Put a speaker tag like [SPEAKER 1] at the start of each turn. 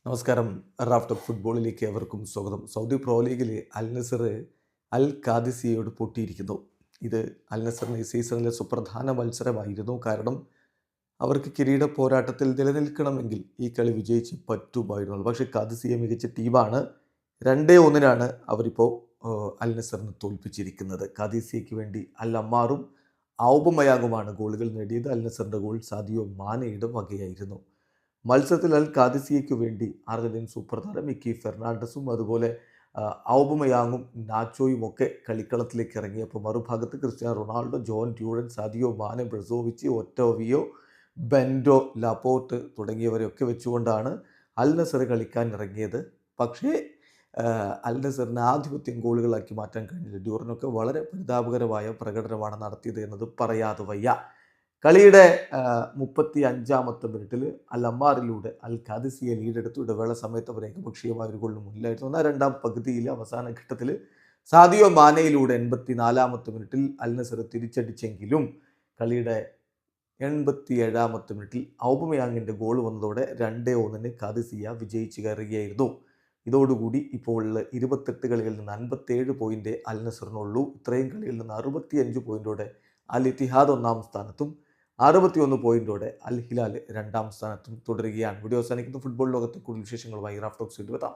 [SPEAKER 1] നമസ്കാരം. Raf talk ഫുട്ബോളിലേക്ക് ഏവർക്കും സ്വാഗതം. സൗദി പ്രോ ലീഗിലെ അൽ നസർ അൽ ഖാദിസിയയോട് പൊട്ടിയിരിക്കുന്നു. ഇത് അൽ നസറിന് ഈ സീസണിലെ സുപ്രധാന മത്സരമായിരുന്നു. കാരണം അവർക്ക് കിരീട പോരാട്ടത്തിൽ നിലനിൽക്കണമെങ്കിൽ ഈ കളി വിജയിച്ച് പറ്റുമായിരുന്നു. പക്ഷേ ഖാദിസിയ മികച്ച ടീമാണ്. 2-1 അവരിപ്പോൾ അൽ നസറിനെ തോൽപ്പിച്ചിരിക്കുന്നത്. ഖാദിസിയയ്ക്ക് വേണ്ടി അൽ അമ്മാറും ഔബമയാങ്ങുമാണ് ഗോളുകൾ നേടിയത്. അൽ നസറിൻ്റെ ഗോൾ സാദിയോ മാനയുടെ വകയായിരുന്നു. മത്സരത്തിൽ അൽ ഖാദിസിയയ്ക്ക് വേണ്ടി അർജന്റീൻ സൂപ്പർ താരം മിക്കി ഫെർണാണ്ടസും അതുപോലെ ഔബമയാങ്ങും നാച്ചോയും ഒക്കെ കളിക്കളത്തിലേക്ക് ഇറങ്ങിയപ്പോൾ മറുഭാഗത്ത് Cristiano Ronaldo, John Duran, Sadio Mane, Brozovic, Otavio, Bento, Laporte തുടങ്ങിയവരെയൊക്കെ വെച്ചുകൊണ്ടാണ് അൽ നസർ കളിക്കാൻ ഇറങ്ങിയത്. പക്ഷേ അൽ നസറിന് ആധിപത്യം ഗോളുകളാക്കി മാറ്റാൻ കഴിഞ്ഞില്ല. ഡ്യൂറനൊക്കെ വളരെ പരിതാപകരമായ പ്രകടനമാണ് നടത്തിയത് എന്നത് പറയാതെ വയ്യ. കളിയുടെ 35-ാമത്തെ മിനിറ്റിൽ അൽ അമ്മാറിലൂടെ അൽ ഖാദിസിയെ ലീഡെടുത്തു. ഇടവേള സമയത്ത് അവർ ഏകപക്ഷീയമായ ഒരു ഗോളിന് മുന്നിലായിരുന്നു. എന്നാൽ രണ്ടാം പകുതിയിൽ അവസാന ഘട്ടത്തിൽ സാദിയോ മാനയിലൂടെ 84-ാമത്തെ മിനിറ്റിൽ അൽ നസർ തിരിച്ചടിച്ചെങ്കിലും കളിയുടെ 87-ാമത്തെ മിനിറ്റിൽ ഔബമയാങ്ങിൻ്റെ ഗോൾ വന്നതോടെ 2-1 ഖാദിസിയ വിജയിച്ച് കയറുകയായിരുന്നു. ഇതോടുകൂടി ഇപ്പോൾ 28 കളികളിൽ നിന്ന് 57 പോയിൻ്റ് അൽ നസറിനുള്ളൂ. ഇത്രയും കളികളിൽ നിന്ന് 65 പോയിൻ്റോടെ അൽ ഇത്തിഹാദ് 1-ാം സ്ഥാനത്തും 61 പോയിൻ്റോടെ അൽ ഹിലാൽ 2-ാം സ്ഥാനത്തും തുടരുകയാണ്. വീഡിയോ അവസാനിക്കുന്ന ഫുട്ബോൾ ലോകത്തെ കൂടുതൽ വിശേഷങ്ങളുമായി റാഫ് ടോക്സ് എത്താം.